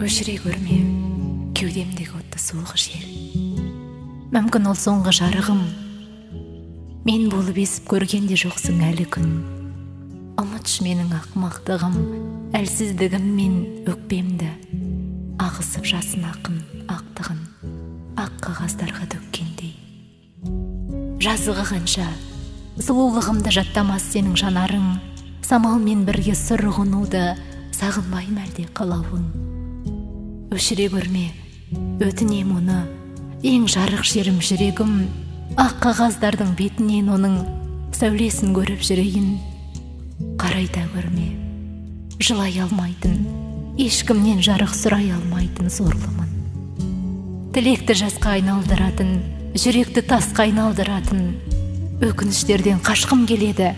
өшіре көрме кеудемдегі отты суық жел. Мүмкін ол соңғы жарығым, мен болып есіп көргенде жоқсың әлі күн. Ұмытшы менің ақымақтығым, әлсіздігім мен өкпемді, ағысып жасын ақын ақтығын ақ қағаздарға төккендей. Жазығы қанша, сұлулығымды жаттамас сенің жанарың, самалмен бірге сыр ұғынуды сағынбай әлде қалауың. Өшіре көрме, өтінем оны, ең жарық жерім жүрегім, ақ қағаздардың бетінен оның сәулесін көріп жүрейін. Қарайта көрме, жылай алмайтын, ешкімнен жарық сұрай алмайтын сорлымын. Тілекті жасқа айналдыратын, жүректі тасқа айналдыратын, өкініштерден қашқым келеді.